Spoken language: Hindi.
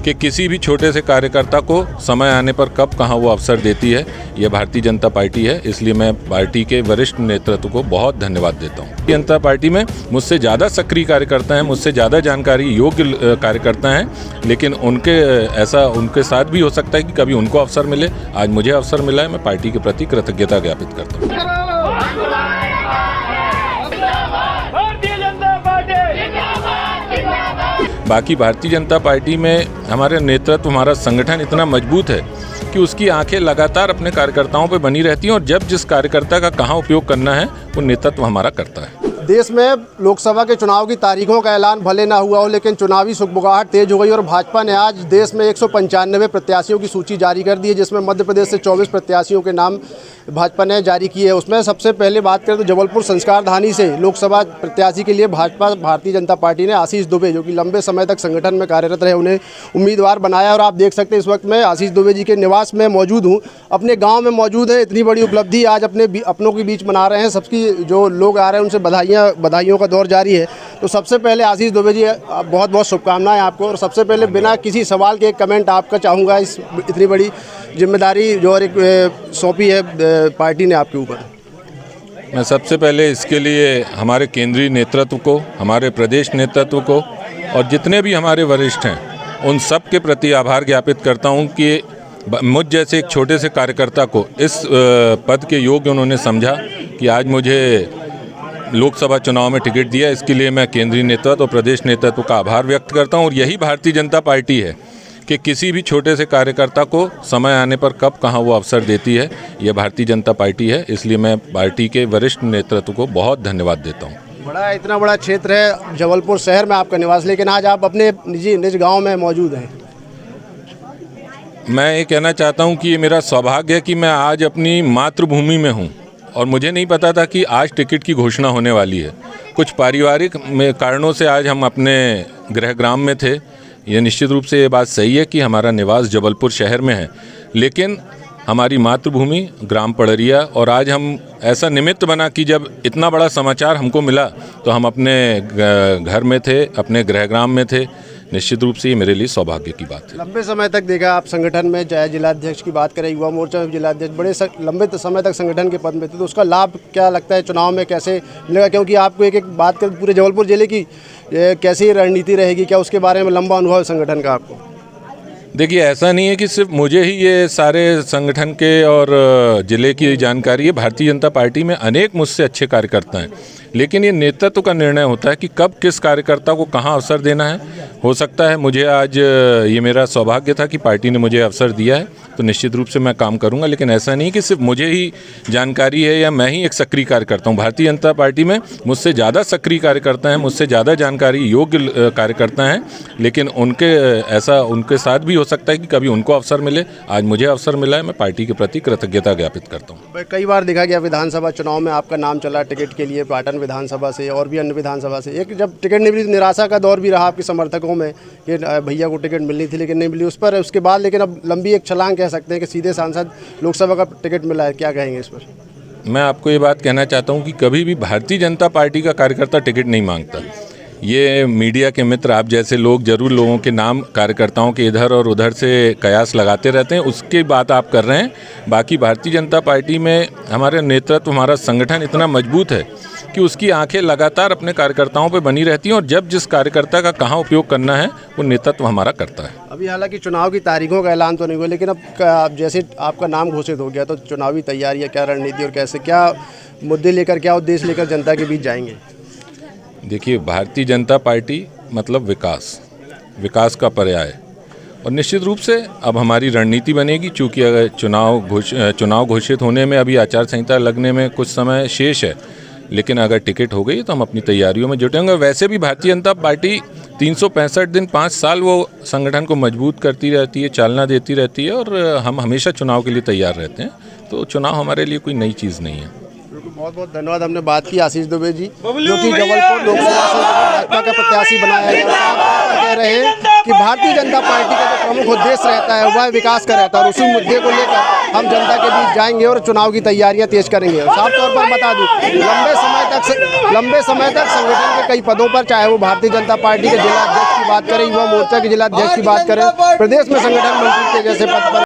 कि किसी भी छोटे से कार्यकर्ता को समय आने पर कब कहाँ वो अवसर देती है, ये भारतीय जनता पार्टी है। इसलिए मैं पार्टी के वरिष्ठ नेतृत्व को बहुत धन्यवाद देता हूँ। भारतीय जनता पार्टी में मुझसे ज़्यादा सक्रिय कार्यकर्ता हैं, मुझसे ज़्यादा जानकारी योग्य कार्यकर्ता हैं, लेकिन उनके साथ भी हो सकता है कि कभी उनको अवसर मिले। आज मुझे अवसर मिला है, मैं पार्टी के प्रति कृतज्ञता ज्ञापित करता हूँ। बाकी भारतीय जनता पार्टी में हमारे नेतृत्व, हमारा संगठन इतना मजबूत है कि उसकी आंखें लगातार अपने कार्यकर्ताओं पर बनी रहती हैं और जब जिस कार्यकर्ता का कहाँ उपयोग करना है वो नेतृत्व हमारा करता है। देश में लोकसभा के चुनाव की तारीखों का ऐलान भले ना हुआ हो, लेकिन चुनावी सुगबुगाहट तेज हो गई और भाजपा ने आज देश में 195 प्रत्याशियों की सूची जारी कर दी है, जिसमें मध्य प्रदेश से 24 प्रत्याशियों के नाम भाजपा ने जारी किए हैं। उसमें सबसे पहले बात करें तो जबलपुर संस्कारधानी से लोकसभा प्रत्याशी के लिए भाजपा भारतीय जनता पार्टी ने आशीष दुबे, जो कि लंबे समय तक संगठन में कार्यरत रहे, उन्हें उम्मीदवार बनाया। और आप देख सकते हैं इस वक्त मैं आशीष दुबे जी के निवास में मौजूद हूँ, अपने गाँव में मौजूद है। इतनी बड़ी उपलब्धि आज अपनों के बीच मना रहे हैं। सबकी जो लोग आ रहे हैं उनसे बधाइयों का दौर जारी है। तो सबसे पहले आशीष दुबे जी, बहुत बहुत शुभकामनाएं आपको। और सबसे पहले बिना किसी सवाल के एक कमेंट आपका चाहूँगा, इस इतनी बड़ी जिम्मेदारी जो और एक सौंपी है पार्टी ने आपके ऊपर। मैं सबसे पहले इसके लिए हमारे केंद्रीय नेतृत्व को, हमारे प्रदेश नेतृत्व को और जितने भी हमारे वरिष्ठ हैं उन सब के प्रति आभार ज्ञापित करता हूं कि मुझ जैसे एक छोटे से कार्यकर्ता को इस पद के योग्य उन्होंने समझा कि आज मुझे लोकसभा चुनाव में टिकट दिया। इसके लिए मैं केंद्रीय नेतृत्व और प्रदेश नेतृत्व का आभार व्यक्त करता हूं। और यही भारतीय जनता पार्टी है कि किसी भी छोटे से कार्यकर्ता को समय आने पर कब कहाँ वो अवसर देती है, ये भारतीय जनता पार्टी है। इसलिए मैं पार्टी के वरिष्ठ नेतृत्व को बहुत धन्यवाद देता हूँ। इतना बड़ा क्षेत्र है जबलपुर शहर में आपका निवास, लेकिन आज आप अपने निज गाँव में मौजूद हैं। मैं ये कहना चाहता हूँ कि ये मेरा सौभाग्य है कि मैं आज अपनी मातृभूमि में हूँ और मुझे नहीं पता था कि आज टिकट की घोषणा होने वाली है। कुछ पारिवारिक कारणों से आज हम अपने गृहग्राम में थे। ये निश्चित रूप से ये बात सही है कि हमारा निवास जबलपुर शहर में है, लेकिन हमारी मातृभूमि ग्राम पड़रिया, और आज हम ऐसा निमित्त बना कि जब इतना बड़ा समाचार हमको मिला तो हम अपने घर में थे, अपने गृहग्राम में थे। निश्चित रूप से ये मेरे लिए सौभाग्य की बात है। लंबे समय तक देखा आप संगठन में, चाहे जिलाध्यक्ष की बात करें, युवा मोर्चा में जिलाध्यक्ष, बड़े लंबे समय तक संगठन के पद में थे, तो उसका लाभ क्या लगता है चुनाव में कैसे मिलेगा? क्योंकि आपको एक बात करें पूरे जबलपुर जिले की कैसी रणनीति रहेगी, क्या उसके बारे में लंबा अनुभव है संगठन का आपको? देखिए, ऐसा नहीं है कि सिर्फ मुझे ही ये सारे संगठन के और ज़िले की जानकारी है। भारतीय जनता पार्टी में अनेक मुझसे अच्छे कार्यकर्ता हैं, लेकिन ये नेतृत्व का निर्णय होता है कि कब किस कार्यकर्ता को कहाँ अवसर देना है। हो सकता है मुझे आज ये मेरा सौभाग्य था कि पार्टी ने मुझे अवसर दिया है, तो निश्चित रूप से मैं काम करूंगा। लेकिन ऐसा नहीं कि सिर्फ मुझे ही जानकारी है या मैं ही एक सक्रिय कार्यकर्ता हूँ। भारतीय जनता पार्टी में मुझसे ज़्यादा सक्रिय कार्यकर्ता हैं, मुझसे ज़्यादा जानकारी योग्य कार्यकर्ता हैं, लेकिन उनके साथ भी हो सकता है कि कभी उनको अवसर मिले। आज मुझे अवसर मिला है, मैं पार्टी के प्रति कृतज्ञता ज्ञापित करता हूँ। कई बार देखा गया विधानसभा चुनाव में आपका नाम चला टिकट के लिए, पाटन विधानसभा से और भी अन्य विधानसभा से। एक जब टिकट नहीं मिली, निराशा का दौर भी रहा आपके समर्थकों में कि भैया को टिकट मिलनी थी लेकिन नहीं मिली। उसके बाद लेकिन अब लंबी एक छलांग कह सकते हैं कि सीधे सांसद लोकसभा का टिकट मिला है, क्या कहेंगे इस पर? मैं आपको ये बात कहना चाहता हूँ कि कभी भी भारतीय जनता पार्टी का कार्यकर्ता टिकट नहीं मांगता। ये मीडिया के मित्र आप जैसे लोग जरूर लोगों के नाम कार्यकर्ताओं के इधर और उधर से कयास लगाते रहते हैं, उसकी बात आप कर रहे हैं। बाकी भारतीय जनता पार्टी में हमारे नेतृत्व, हमारा संगठन इतना मजबूत है कि उसकी आंखें लगातार अपने कार्यकर्ताओं पर बनी रहती हैं और जब जिस कार्यकर्ता का कहाँ उपयोग करना है वो नेतृत्व हमारा करता है। अभी हालांकि चुनाव की तारीखों का ऐलान तो नहीं हुआ, लेकिन अब जैसे आपका नाम घोषित हो गया तो चुनावी तैयारियाँ, क्या रणनीति और कैसे, क्या मुद्दे लेकर, क्या उद्देश्य लेकर जनता के बीच जाएंगे? देखिए, भारतीय जनता पार्टी मतलब विकास का पर्याय, और निश्चित रूप से अब हमारी रणनीति बनेगी। चूँकि अगर चुनाव घोषित होने में अभी आचार संहिता लगने में कुछ समय शेष है, लेकिन अगर टिकट हो गई तो हम अपनी तैयारियों में जुटेंगे। वैसे भी भारतीय जनता पार्टी 365 दिन 5 साल वो संगठन को मजबूत करती रहती है, चालना देती रहती है, और हम हमेशा चुनाव के लिए तैयार रहते हैं। तो चुनाव हमारे लिए कोई नई चीज़ नहीं है। बहुत बहुत धन्यवाद। हमने बात की आशीष दुबे जी, जो कि जबलपुर लोकसभा से भाजपा का प्रत्याशी बनाया गया। कह रहे हैं कि भारतीय जनता पार्टी का जो प्रमुख उद्देश्य रहता है वह विकास का रहता है, और उसी मुद्दे को लेकर हम जनता के बीच जाएंगे और चुनाव की तैयारियां तेज करेंगे। साफ तौर पर बता दूं, लंबे समय तक संगठन के कई पदों पर, चाहे वो भारतीय जनता पार्टी के जिला अध्यक्ष की बात करें, युवा मोर्चा के जिला अध्यक्ष की बात करें, प्रदेश में संगठन मंत्री के जैसे पद पर